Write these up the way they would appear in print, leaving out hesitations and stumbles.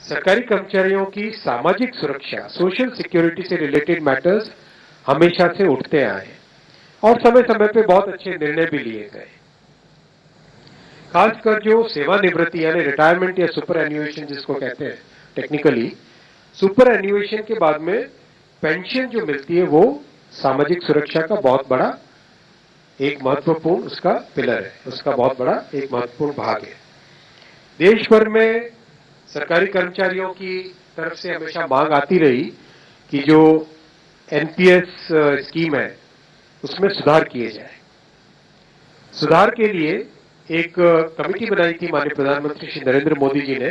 सरकारी कर्मचारियों की सामाजिक सुरक्षा, सोशल सिक्योरिटी से रिलेटेड मैटर्स हमेशा से उठते आए और समय समय पे बहुत अच्छे निर्णय भी लिए गए। खासकर जो सेवानिवृत्ति यानी रिटायरमेंट या सुपर एन्युएशन जिसको कहते हैं टेक्निकली, सुपर एन्युएशन के बाद में पेंशन जो मिलती है वो सामाजिक सुरक्षा का बहुत बड़ा एक महत्वपूर्ण उसका पिलर है, उसका बहुत बड़ा एक महत्वपूर्ण भाग है। देश भर में सरकारी कर्मचारियों की तरफ से हमेशा मांग आती रही कि जो एनपीएस स्कीम है उसमें सुधार किए जाए। सुधार के लिए एक कमेटी बनाई थी माननीय प्रधानमंत्री श्री नरेंद्र मोदी जी ने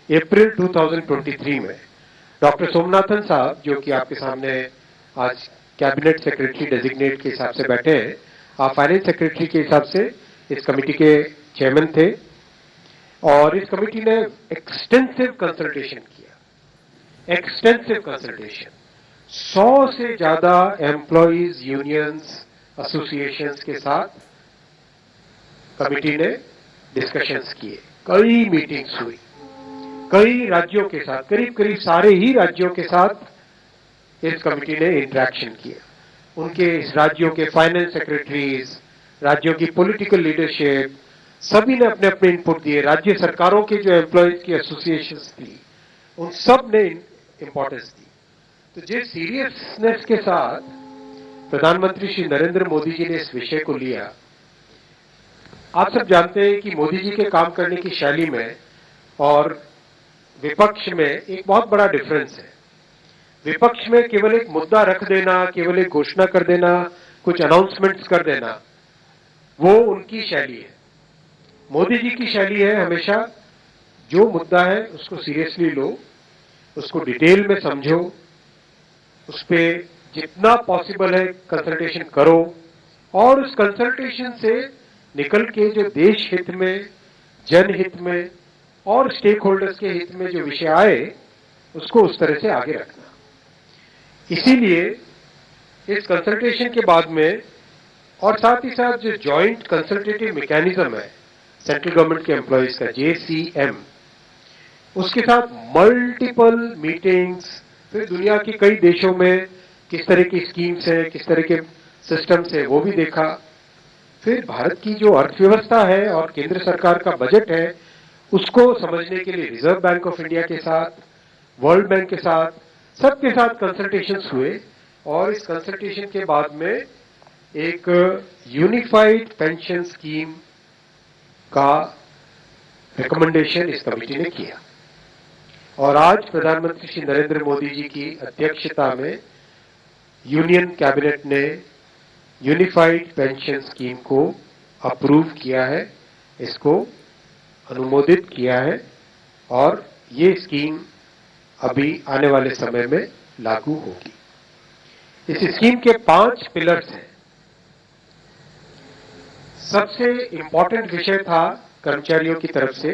अप्रैल 2023 में। डॉक्टर सोमनाथन साहब जो कि आपके सामने आज कैबिनेट सेक्रेटरी डेजिग्नेट के हिसाब से बैठे हैं, आप फाइनेंस सेक्रेटरी के हिसाब से इस कमेटी के चेयरमैन थे और इस कमेटी ने एक्सटेंसिव कंसल्टेशन किया। एक्सटेंसिव कंसल्टेशन 100 से ज्यादा एम्प्लॉइज यूनियंस एसोसिएशंस के साथ कमेटी ने डिस्कशंस किए, कई मीटिंग्स हुई, कई राज्यों के साथ, करीब करीब सारे ही राज्यों के साथ इस कमेटी ने इंटरेक्शन किया। उनके इस राज्यों के फाइनेंस सेक्रेटरीज, राज्यों की पॉलिटिकल लीडरशिप, सभी ने अपने अपने इनपुट दिए। राज्य सरकारों के जो एम्प्लॉयज की एसोसिएशंस थी उन सब ने इंपॉर्टेंस दी। तो जिस सीरियसनेस के साथ प्रधानमंत्री श्री नरेंद्र मोदी जी ने इस विषय को लिया, आप सब जानते हैं कि मोदी जी के काम करने की शैली में और विपक्ष में एक बहुत बड़ा डिफरेंस है। विपक्ष में केवल एक मुद्दा रख देना, केवल एक घोषणा कर देना, कुछ अनाउंसमेंट्स कर देना, वो उनकी शैली है। मोदी जी की शैली है हमेशा जो मुद्दा है उसको सीरियसली लो, उसको डिटेल में समझो, उस पर जितना पॉसिबल है कंसल्टेशन करो और उस कंसल्टेशन से निकल के जो देश हित में, जनहित में और स्टेक होल्डर्स के हित में जो विषय आए उसको उस तरह से आगे रखना। इसीलिए इस कंसल्टेशन के बाद में और साथ ही साथ जो जॉइंट कंसल्टेटिव मैकेनिज्म है सेंट्रल गवर्नमेंट के एम्प्लॉइज का JCM, उसके साथ मल्टीपल मीटिंग्स, फिर दुनिया के कई देशों में किस तरह की स्कीम्स है, किस तरह के सिस्टम्स है वो भी देखा। फिर भारत की जो अर्थव्यवस्था है और केंद्र सरकार का बजट है उसको समझने के लिए रिजर्व बैंक ऑफ इंडिया के साथ, वर्ल्ड बैंक के साथ, सबके साथ कंसल्टेशंस हुए और इस कंसल्टेशन के बाद में एक यूनिफाइड पेंशन स्कीम का रिकमेंडेशन इस कमेटी ने किया और आज प्रधानमंत्री श्री नरेंद्र मोदी जी की अध्यक्षता में यूनियन कैबिनेट ने यूनिफाइड पेंशन स्कीम को अप्रूव किया है, इसको अनुमोदित किया है और ये स्कीम अभी आने वाले समय में लागू होगी। इस स्कीम के 5 पिलर्स हैं। सबसे इंपॉर्टेंट विषय था कर्मचारियों की तरफ से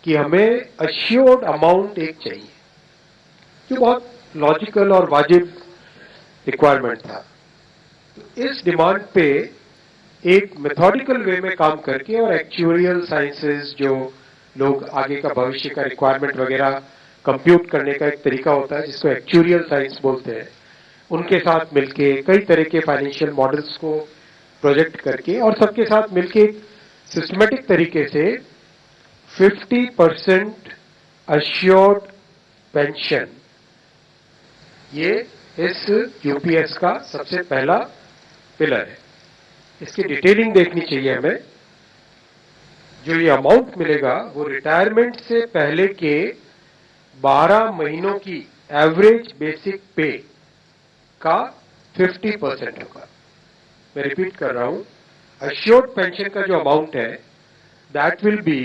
कि हमें अश्योर्ड अमाउंट एक चाहिए, जो बहुत लॉजिकल और वाजिब रिक्वायरमेंट था। तो इस डिमांड पे एक मेथोडिकल वे में काम करके और एक्चुअरियल साइंसेस जो लोग आगे का भविष्य का रिक्वायरमेंट वगैरह कंप्यूट करने का एक तरीका होता है जिसको एक्चुअरियल साइंस बोलते हैं, उनके साथ मिलके कई तरह के फाइनेंशियल मॉडल्स को प्रोजेक्ट करके और सबके साथ मिलके सिस्टमेटिक तरीके से 50% अश्योर्ड पेंशन, ये इस यूपीएस का सबसे पहला पिलर है। इसकी डिटेलिंग देखनी चाहिए हमें। जो ये अमाउंट मिलेगा वो रिटायरमेंट से पहले के 12 महीनों की एवरेज बेसिक पे का 50% होगा। मैं रिपीट कर रहा हूं, अश्योर्ड पेंशन का जो अमाउंट है that will be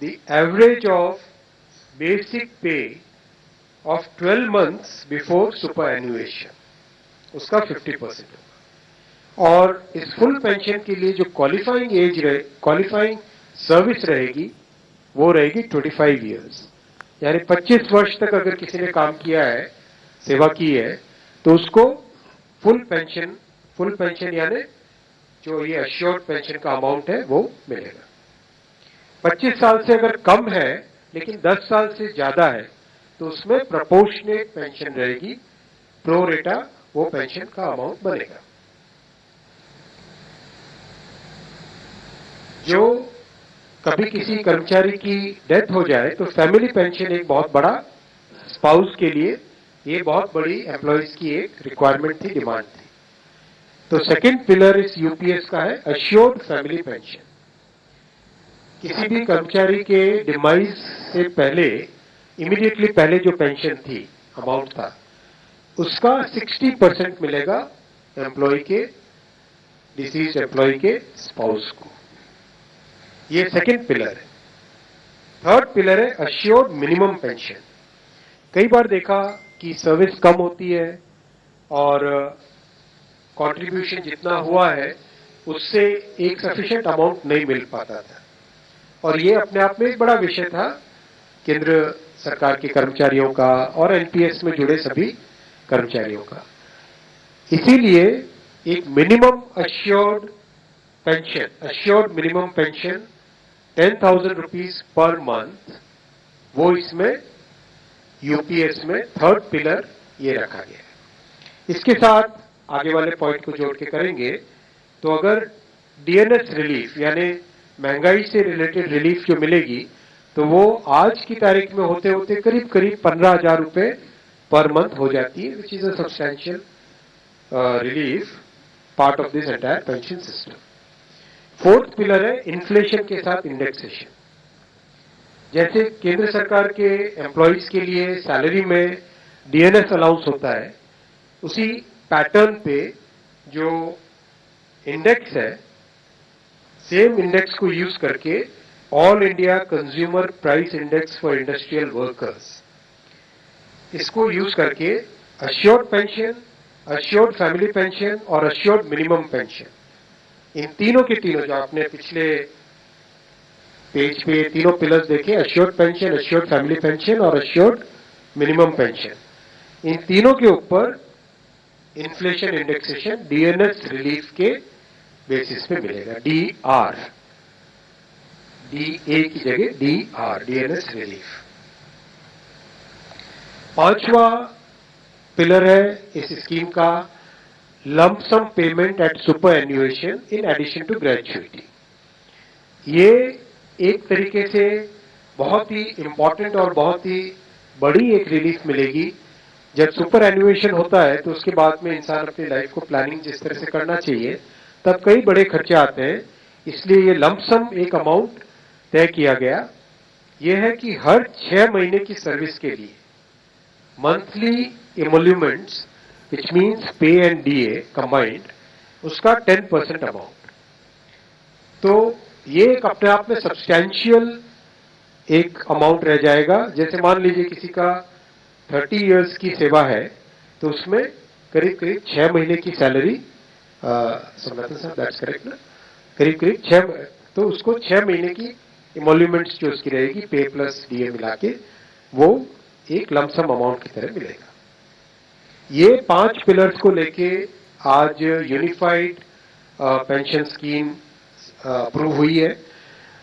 the average of basic पे ऑफ 12 मंथ्स बिफोर सुपर एन्युएशन, उसका 50% होगा। और इस फुल पेंशन के लिए जो क्वालिफाइंग एज रहे, क्वालिफाइंग सर्विस रहेगी वो रहेगी 25 इयर्स, यानी 25 वर्ष तक अगर किसी ने काम किया है, सेवा की है, तो उसको फुल पेंशन यानी जो ये अश्योर्ड पेंशन का अमाउंट है वो मिलेगा। 25 साल से अगर कम है लेकिन 10 साल से ज्यादा है तो उसमें प्रोपोर्शनेट पेंशन रहेगी, प्रो रेटा वो पेंशन का अमाउंट बनेगा। जो कभी किसी कर्मचारी की डेथ हो जाए तो फैमिली पेंशन एक बहुत बड़ा, स्पाउस के लिए ये बहुत बड़ी एम्प्लॉइज की एक रिक्वायरमेंट थी, डिमांड थी। तो सेकंड पिलर इस यूपीएस का है अश्योर्ड फैमिली पेंशन। किसी भी कर्मचारी के डिमाइज से पहले, इमीडिएटली पहले जो पेंशन थी, अमाउंट था, उसका 60% मिलेगा एम्प्लॉय के, डिसीज एम्प्लॉय के स्पाउस को। ये सेकंड पिलर है। थर्ड पिलर है अश्योर्ड मिनिमम पेंशन। कई बार देखा कि सर्विस कम होती है और कंट्रीब्यूशन जितना हुआ है उससे एक सफिशिएंट अमाउंट नहीं मिल पाता था, और ये अपने आप में एक बड़ा विषय था केंद्र सरकार के कर्मचारियों का और एनपीएस में जुड़े सभी कर्मचारियों का। इसीलिए एक minimum assured pension, assured minimum pension 10,000 rupees per month, वो इसमें यूपीएस में थर्ड पिलर ये रखा गया है। इसके साथ आगे वाले पॉइंट को जोड़ के करेंगे तो अगर डीएनएस रिलीफ यानी महंगाई से रिलेटेड रिलीफ जो मिलेगी तो वो आज की तारीख में होते होते करीब करीब 15,000 रुपए पर मंथ हो जाती है, which is a substantial relief part of this entire pension system. Fourth pillar है इन्फ्लेशन के साथ इंडेक्सेशन। जैसे केंद्र सरकार के एम्प्लॉइज के लिए सैलरी में डीएनएस अलाउंस होता है, उसी पैटर्न पे जो इंडेक्स है, सेम इंडेक्स को यूज करके all India consumer price index for industrial workers, इसको यूज करके assured pension, assured family pension और अश्योर्ड मिनिमम पेंशन, इन तीनों के तीनों जो आपने पिछले पेज पे तीनों पिलर्स देखे, assured pension, assured family pension और अश्योर्ड मिनिमम पेंशन, इन तीनों के ऊपर इन्फ्लेशन इंडेक्सेशन डीएनएस रिलीफ के बेसिस पे मिलेगा, डीआर, डीए की जगह डीआर, डीएनएस रिलीफ। पांचवा पिलर है इस स्कीम का lump sum payment at superannuation in addition to gratuity. ये एक तरीके से बहुत ही इंपॉर्टेंट और बहुत ही बड़ी एक रिलीफ मिलेगी। जब सुपर एन्युएशन होता है तो उसके बाद में इंसान अपनी लाइफ को प्लानिंग जिस तरह से करना चाहिए तब कई बड़े खर्चे आते हैं, इसलिए ये लंप सम एक अमाउंट तय किया गया। यह है कि हर 6 महीने की सर्विस के लिए मंथली इमोल्यूमेंट्स विच मीन्स पे एंड डीए कंबाइंड, उसका 10% अमाउंट। तो ये एक अपने आप में सब्सटैंशियल एक अमाउंट रह जाएगा। जैसे मान लीजिए किसी का 30 इयर्स की सेवा है तो उसमें करीब करीब 6 महीने की सैलरी, दैट्स करेक्ट ना, करीब करीब 6, तो उसको 6 महीने की इमोल्यूमेंट्स जो उसकी रहेगी पे प्लस डीए मिला के, वो एक लमसम अमाउंट की तरह मिलेगा। ये 5 पिलर्स को लेके आज यूनिफाइड पेंशन स्कीम अप्रूव हुई है।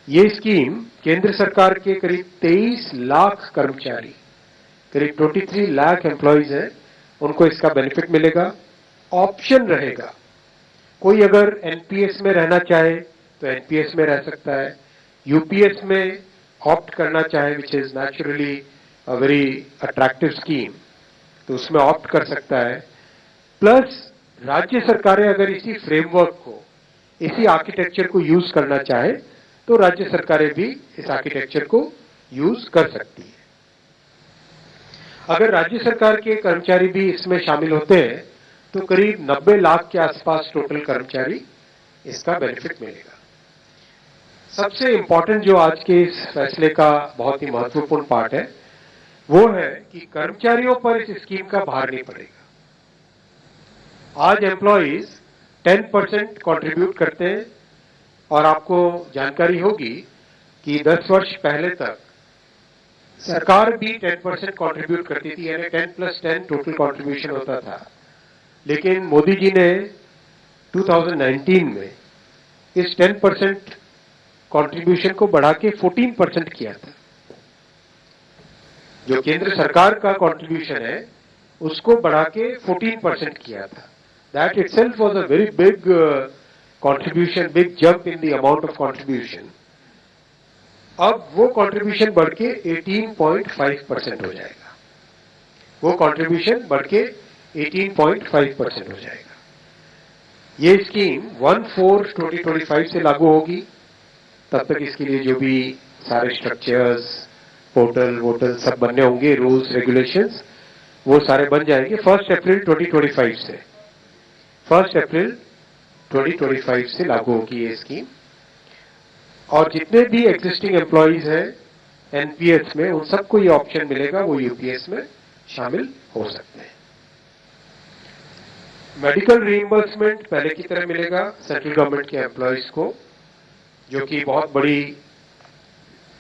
ये स्कीम केंद्र सरकार के करीब 23 लाख कर्मचारी, करीब 23 लाख एम्प्लॉइज हैं, उनको इसका बेनिफिट मिलेगा। ऑप्शन रहेगा, कोई अगर एनपीएस में रहना चाहे तो एनपीएस में रह सकता है, यूपीएस में ऑप्ट करना चाहे which is naturally a very attractive scheme, तो उसमें ऑप्ट कर सकता है। प्लस राज्य सरकारें अगर इसी फ्रेमवर्क को, इसी आर्किटेक्चर को यूज करना चाहे तो राज्य सरकारें भी इस आर्किटेक्चर को यूज कर सकती है। अगर राज्य सरकार के कर्मचारी भी इसमें शामिल होते हैं तो करीब 90 लाख के आसपास टोटल कर्मचारी इसका बेनिफिट मिलेगा। सबसे इंपॉर्टेंट जो आज के इस फैसले का बहुत ही महत्वपूर्ण पार्ट है वो है कि कर्मचारियों पर इस स्कीम का भार नहीं पड़ेगा। आज एम्प्लॉइज 10% कंट्रीब्यूट करते हैं और आपको जानकारी होगी कि 10 वर्ष पहले तक सरकार भी 10% कंट्रीब्यूट करती थी, यानी 10+10 टोटल कंट्रीब्यूशन होता था। लेकिन मोदी जी ने 2019 में इस 10% कंट्रीब्यूशन को बढ़ा के 14% किया था। जो केंद्र सरकार का कंट्रीब्यूशन है उसको बढ़ा के 14% किया था. That itself was a very big contribution, big jump in the amount of contribution. अब वो कंट्रीब्यूशन बढ़ के 18.5% हो जाएगा. वो कंट्रीब्यूशन बढ़ के 18.5% हो जाएगा. ये स्कीम 1/4/2025 से लागू होगी. तब तक इसके लिए जो भी सारे स्ट्रक्चर्स, पोर्टल वोटल सब बनने होंगे, रूल्स रेगुलेशंस, वो सारे बन जाएंगे 1 अप्रैल 2025 से. 1 अप्रैल 2025 से लागू होगी ये स्कीम. और जितने भी एग्जिस्टिंग एम्प्लॉइज हैं एनपीएस में, उन सबको ये ऑप्शन मिलेगा, वो यूपीएस में शामिल हो सकते हैं. मेडिकल रीइंबर्समेंट पहले की तरह मिलेगा सेंट्रल गवर्नमेंट के एम्प्लॉइज को, जो कि बहुत बड़ी.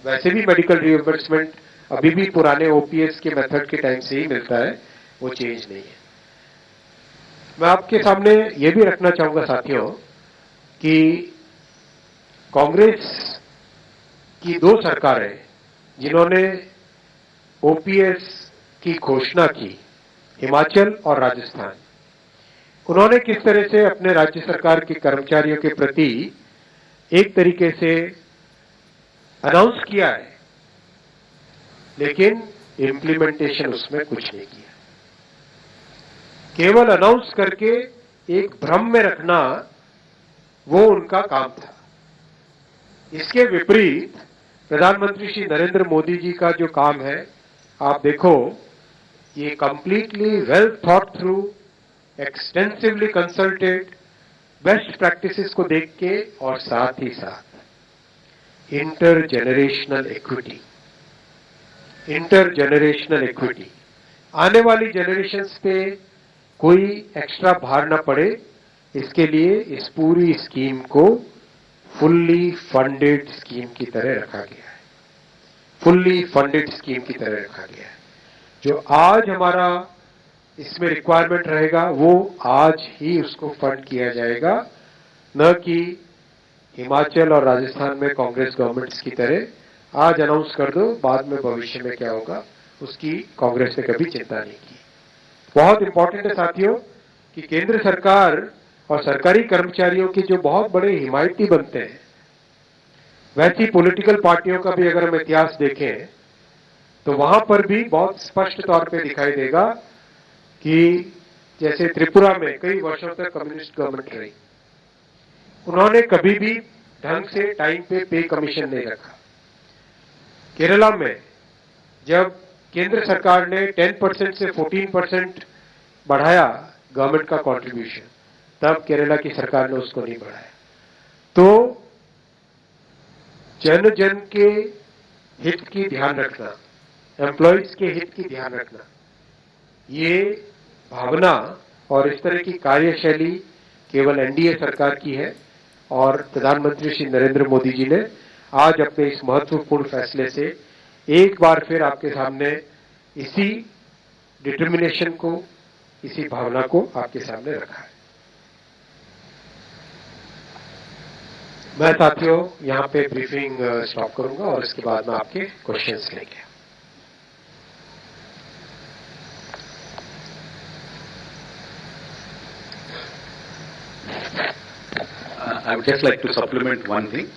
वैसे भी मेडिकल रीइंबर्समेंट अभी भी पुराने ओपीएस के मेथड के टाइम से ही मिलता है, वो चेंज नहीं है. मैं आपके सामने ये भी रखना चाहूंगा साथियों कि कांग्रेस की 2 सरकारें जिन्होंने ओपीएस की घोषणा की, हिमाचल और राजस्थान, उन्होंने किस तरह से अपने राज्य सरकार के कर्मचारियों के प्रति एक तरीके से अनाउंस किया है, लेकिन इम्प्लीमेंटेशन उसमें कुछ नहीं किया. केवल अनाउंस करके एक भ्रम में रखना वो उनका काम था. इसके विपरीत प्रधानमंत्री श्री नरेंद्र मोदी जी का जो काम है, आप देखो, ये completely well thought through, extensively consulted, best practices को देख के, और साथ ही साथ इंटरजेनरेशनल इक्विटी. इंटरजेनरेशनल इक्विटी, आने वाली जनरेशंस पे कोई एक्स्ट्रा भार ना पड़े, इसके लिए इस पूरी स्कीम को फुल्ली फंडेड स्कीम की तरह रखा गया है. फुल्ली फंडेड स्कीम की तरह रखा गया है. जो आज हमारा इसमें रिक्वायरमेंट रहेगा, वो आज ही उसको फंड किया जाएगा, न कि हिमाचल और राजस्थान में कांग्रेस गवर्नमेंट्स की तरह आज अनाउंस कर दो, बाद में भविष्य में क्या होगा उसकी कांग्रेस ने कभी चिंता नहीं की. बहुत इंपॉर्टेंट है साथियों कि केंद्र सरकार और सरकारी कर्मचारियों के जो बहुत बड़े हिमायती बनते हैं, वैसी पॉलिटिकल पार्टियों का भी अगर हम इतिहास देखें तो वहां पर भी बहुत स्पष्ट तौर पे दिखाई देगा कि जैसे त्रिपुरा में कई वर्षों तक कम्युनिस्ट गवर्नमेंट रही, उन्होंने कभी भी ढंग से टाइम पे कमीशन नहीं रखा. केरला में जब केंद्र सरकार ने 10% से 14% बढ़ाया गवर्नमेंट का कंट्रीब्यूशन, तब केरला की सरकार ने उसको नहीं बढ़ाया. तो जन जन के हित की ध्यान रखना, एम्प्लॉइज के हित की ध्यान रखना, ये भावना और इस तरह की कार्यशैली केवल एनडीए सरकार की है. और प्रधानमंत्री श्री नरेंद्र मोदी जी ने आज अपने इस महत्वपूर्ण फैसले से एक बार फिर आपके सामने इसी डिटर्मिनेशन को, इसी भावना को आपके सामने रखा है. मैं साथियों यहाँ पे ब्रीफिंग स्टॉप करूंगा और इसके बाद में आपके क्वेश्चंस लेंगे. I would just like to supplement one thing.